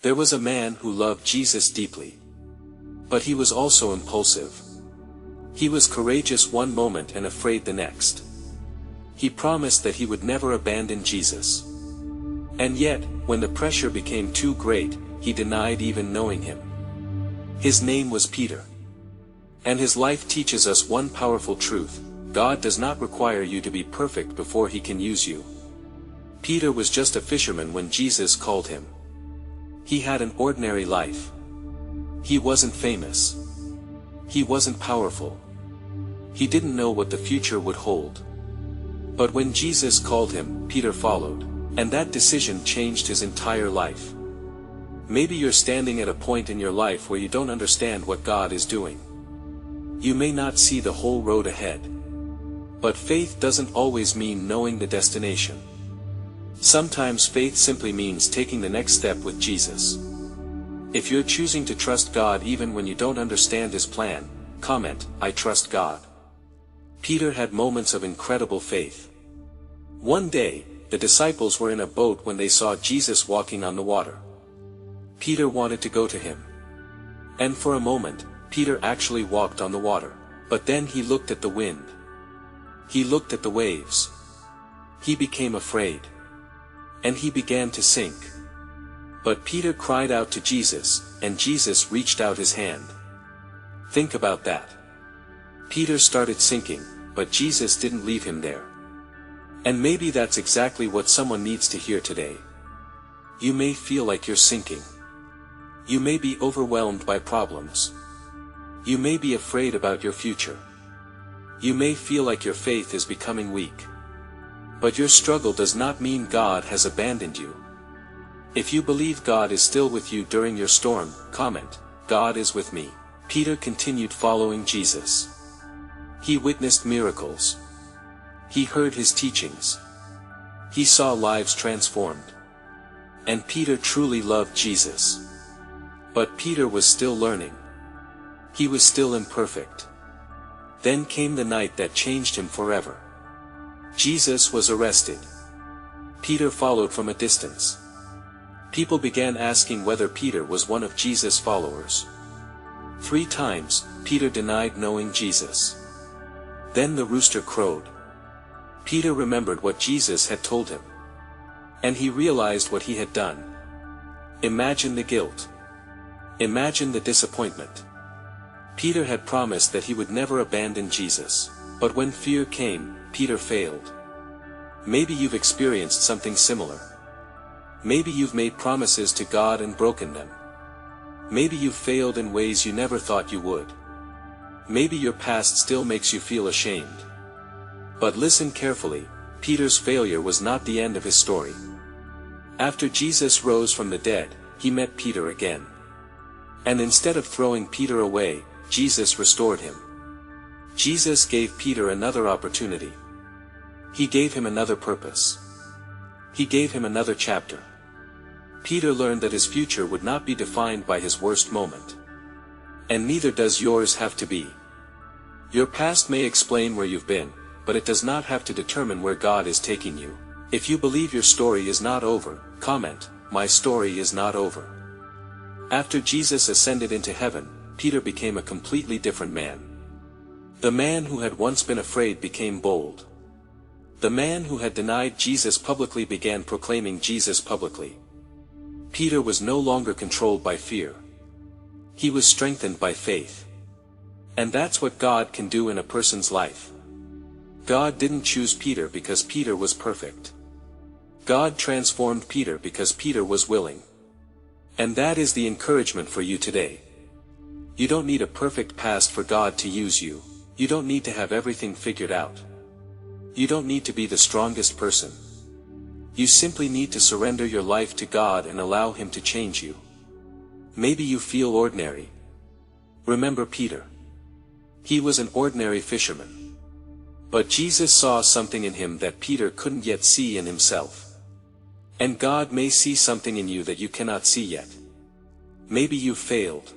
There was a man who loved Jesus deeply. But he was also impulsive. He was courageous one moment and afraid the next. He promised that he would never abandon Jesus. And yet, when the pressure became too great, he denied even knowing him. His name was Peter. And his life teaches us one powerful truth: God does not require you to be perfect before he can use you. Peter was just a fisherman when Jesus called him. He had an ordinary life. He wasn't famous. He wasn't powerful. He didn't know what the future would hold. But when Jesus called him, Peter followed, and that decision changed his entire life. Maybe you're standing at a point in your life where you don't understand what God is doing. You may not see the whole road ahead. But faith doesn't always mean knowing the destination. Sometimes faith simply means taking the next step with Jesus. If you're choosing to trust God even when you don't understand his plan, comment, "I trust God." Peter had moments of incredible faith. One day, the disciples were in a boat when they saw Jesus walking on the water. Peter wanted to go to him. And for a moment, Peter actually walked on the water. But then he looked at the wind. He looked at the waves. He became afraid. And he began to sink. But Peter cried out to Jesus, and Jesus reached out his hand. Think about that. Peter started sinking, but Jesus didn't leave him there. And maybe that's exactly what someone needs to hear today. You may feel like you're sinking. You may be overwhelmed by problems. You may be afraid about your future. You may feel like your faith is becoming weak. But your struggle does not mean God has abandoned you. If you believe God is still with you during your storm, comment, "God is with me." Peter continued following Jesus. He witnessed miracles. He heard his teachings. He saw lives transformed. And Peter truly loved Jesus. But Peter was still learning. He was still imperfect. Then came the night that changed him forever. Jesus was arrested. Peter followed from a distance. People began asking whether Peter was one of Jesus' followers. 3 times, Peter denied knowing Jesus. Then the rooster crowed. Peter remembered what Jesus had told him. And he realized what he had done. Imagine the guilt. Imagine the disappointment. Peter had promised that he would never abandon Jesus. But when fear came, Peter failed. Maybe you've experienced something similar. Maybe you've made promises to God and broken them. Maybe you've failed in ways you never thought you would. Maybe your past still makes you feel ashamed. But listen carefully, Peter's failure was not the end of his story. After Jesus rose from the dead, he met Peter again. And instead of throwing Peter away, Jesus restored him. Jesus gave Peter another opportunity. He gave him another purpose. He gave him another chapter. Peter learned that his future would not be defined by his worst moment. And neither does yours have to be. Your past may explain where you've been, but it does not have to determine where God is taking you. If you believe your story is not over, comment, "My story is not over." After Jesus ascended into heaven, Peter became a completely different man. The man who had once been afraid became bold. The man who had denied Jesus publicly began proclaiming Jesus publicly. Peter was no longer controlled by fear. He was strengthened by faith. And that's what God can do in a person's life. God didn't choose Peter because Peter was perfect. God transformed Peter because Peter was willing. And that is the encouragement for you today. You don't need a perfect past for God to use you. You don't need to have everything figured out. You don't need to be the strongest person. You simply need to surrender your life to God and allow Him to change you. Maybe you feel ordinary. Remember Peter. He was an ordinary fisherman. But Jesus saw something in him that Peter couldn't yet see in himself. And God may see something in you that you cannot see yet. Maybe you failed.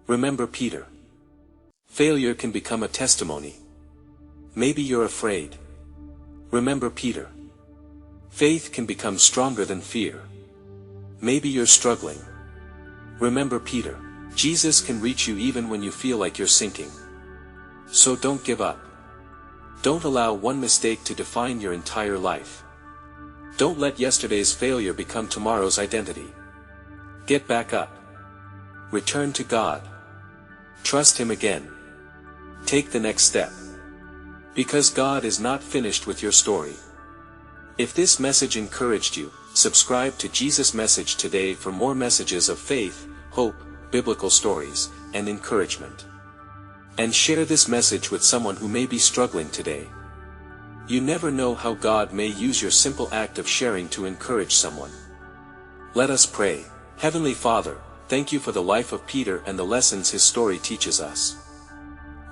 Remember Peter. Failure can become a testimony. Maybe you're afraid. Remember Peter. Faith can become stronger than fear. Maybe you're struggling. Remember Peter. Jesus can reach you even when you feel like you're sinking. So don't give up. Don't allow one mistake to define your entire life. Don't let yesterday's failure become tomorrow's identity. Get back up. Return to God. Trust Him again. Take the next step. Because God is not finished with your story. If this message encouraged you, subscribe to Jesus Message today for more messages of faith, hope, biblical stories, and encouragement. And share this message with someone who may be struggling today. You never know how God may use your simple act of sharing to encourage someone. Let us pray. Heavenly Father, thank you for the life of Peter and the lessons his story teaches us.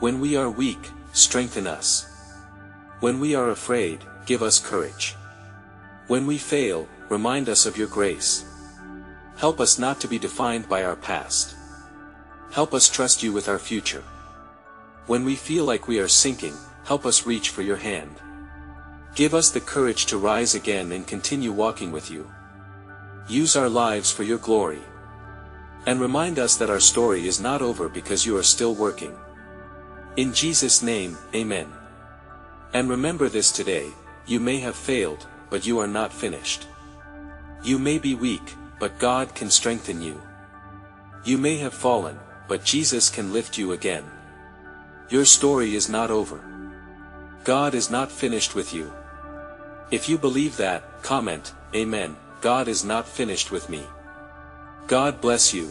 When we are weak, strengthen us. When we are afraid, give us courage. When we fail, remind us of your grace. Help us not to be defined by our past. Help us trust you with our future. When we feel like we are sinking, help us reach for your hand. Give us the courage to rise again and continue walking with you. Use our lives for your glory. And remind us that our story is not over because you are still working. In Jesus' name, Amen. And remember this today, you may have failed, but you are not finished. You may be weak, but God can strengthen you. You may have fallen, but Jesus can lift you again. Your story is not over. God is not finished with you. If you believe that, comment, Amen. God is not finished with me. God bless you.